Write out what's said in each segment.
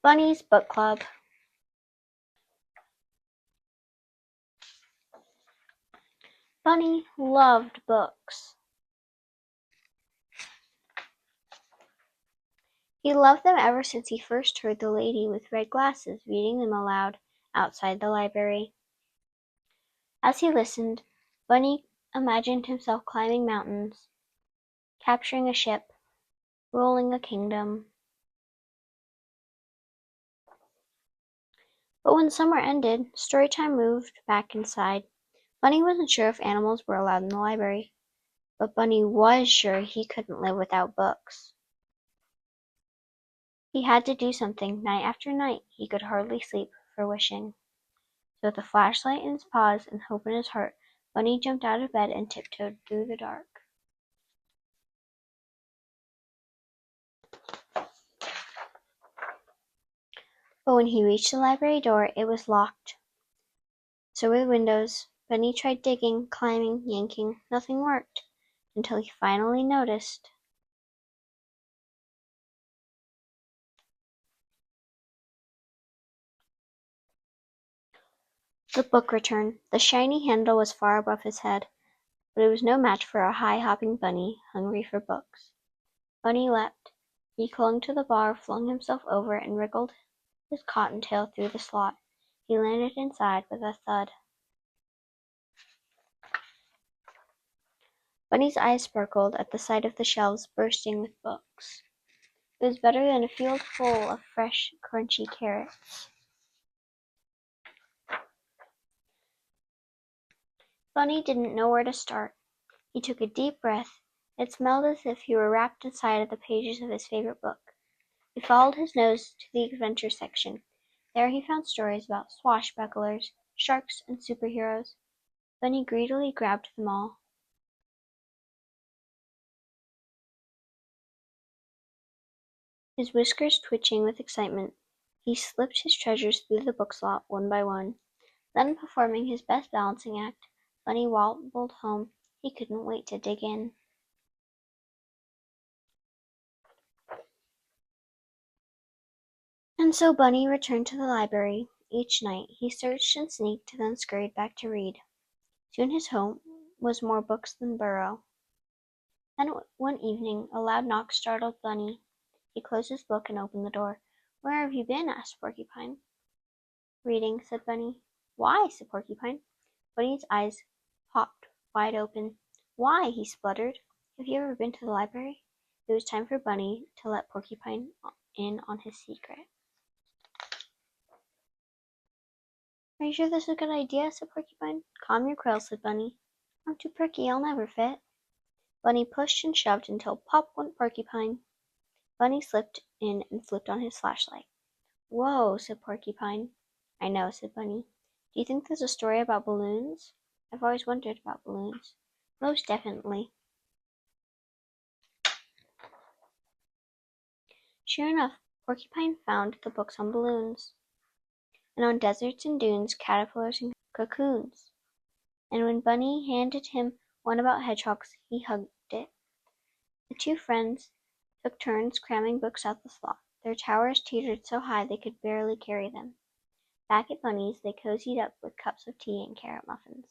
Bunny's Book Club. Bunny loved books. He loved them ever since he first heard the lady with red glasses reading them aloud outside the library. As he listened, Bunny imagined himself climbing mountains, capturing a ship, ruling a kingdom. But when summer ended, storytime moved back inside. Bunny wasn't sure if animals were allowed in the library, but Bunny was sure he couldn't live without books. He had to do something night after night. He could hardly sleep for wishing. So with a flashlight in his paws and hope in his heart, Bunny jumped out of bed and tiptoed through the dark. But when he reached the library door, it was locked. So were the windows. Bunny tried digging, climbing, yanking. Nothing worked, until he finally noticed. The book returned. The shiny handle was far above his head, but it was no match for a high-hopping bunny hungry for books. Bunny leapt. He clung to the bar, flung himself over, and wriggled his cottontail through the slot. He landed inside with a thud. Bunny's eyes sparkled at the sight of the shelves bursting with books. It was better than a field full of fresh, crunchy carrots. Bunny didn't know where to start. He took a deep breath. It smelled as if he were wrapped inside the pages of his favorite book. He followed his nose to the adventure section. There he found stories about swashbucklers, sharks, and superheroes. Bunny greedily grabbed them all. His whiskers twitching with excitement, he slipped his treasures through the book slot one by one. Then, performing his best balancing act, Bunny wobbled home. He couldn't wait to dig in. And so Bunny returned to the library. Each night he searched and sneaked, then scurried back to read. Soon his home was more books than burrow. Then one evening a loud knock startled Bunny. He closed his book and opened the door. "Where have you been?" asked Porcupine. "Reading," said Bunny. "Why?" said Porcupine. Bunny's eyes popped wide open. "Why?" he spluttered. "Have you ever been to the library?" It was time for Bunny to let Porcupine in on his secret. "Are you sure this is a good idea?" said Porcupine. "Calm your quills," said Bunny. "I'm too pricky, I'll never fit." Bunny pushed and shoved until pop went Porcupine. Bunny slipped in and flipped on his flashlight. "Whoa," said Porcupine. "I know," said Bunny. "Do you think there's a story about balloons? I've always wondered about balloons." "Most definitely." Sure enough, Porcupine found the books on balloons, and on deserts and dunes, caterpillars and cocoons. And when Bunny handed him one about hedgehogs, he hugged it. The two friends took turns cramming books out the slot. Their towers teetered so high they could barely carry them. Back at Bunny's, they cozied up with cups of tea and carrot muffins.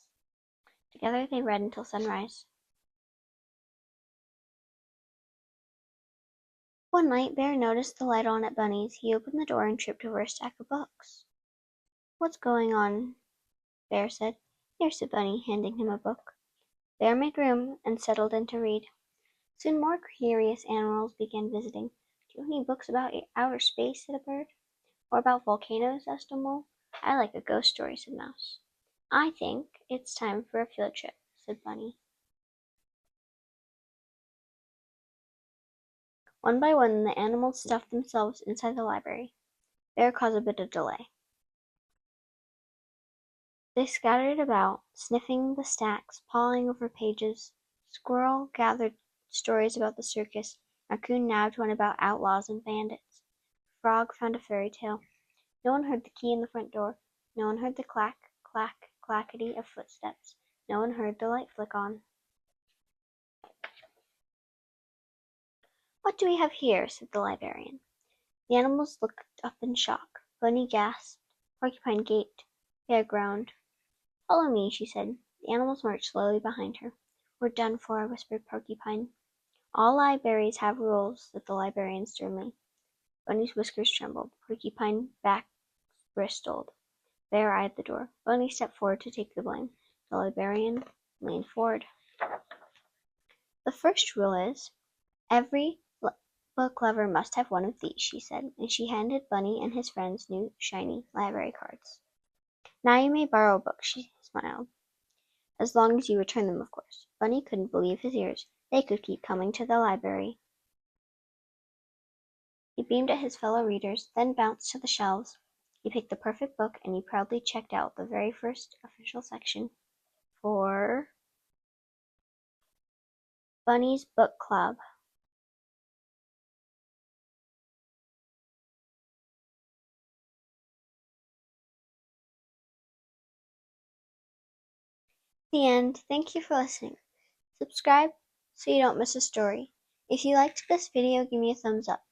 Together they read until sunrise. One night Bear noticed the light on at Bunny's. He opened the door and tripped over a stack of books. "What's going on?" Bear said. "Here," said Bunny, handing him a book. Bear made room and settled in to read. Soon more curious animals began visiting. "Do you have any books about outer space?" said a bird. "Or about volcanoes?" asked a mole. "I like a ghost story," said Mouse. "I think it's time for a field trip," said Bunny. One by one the animals stuffed themselves inside the library. Bear caused a bit of delay. They scattered about, sniffing the stacks, pawing over pages. Squirrel gathered stories about the circus. Raccoon nabbed one about outlaws and bandits. Frog found a fairy tale. No one heard the key in the front door. No one heard the clack, clack, clackety of footsteps. No one heard the light flick on. "What do we have here?" said the librarian. The animals looked up in shock. Bunny gasped. Porcupine gaped. Bear groaned. "Follow me," she said. The animals marched slowly behind her. "We're done for," whispered Porcupine. "All libraries have rules," said the librarian sternly. Bunny's whiskers trembled. Porcupine back bristled. Bear eyed the door. Bunny stepped forward to take the blame. The librarian leaned forward. "The first rule is, every book lover must have one of these," she said, and she handed Bunny and his friends new shiny library cards. "Now you may borrow books," she smiled. "As long as you return them, of course." Bunny couldn't believe his ears. They could keep coming to the library. He beamed at his fellow readers, then bounced to the shelves. He picked the perfect book, and he proudly checked out the very first official section for Bunny's Book Club. The end. Thank you for listening. Subscribe so you don't miss a story. If you liked this video, give me a thumbs up.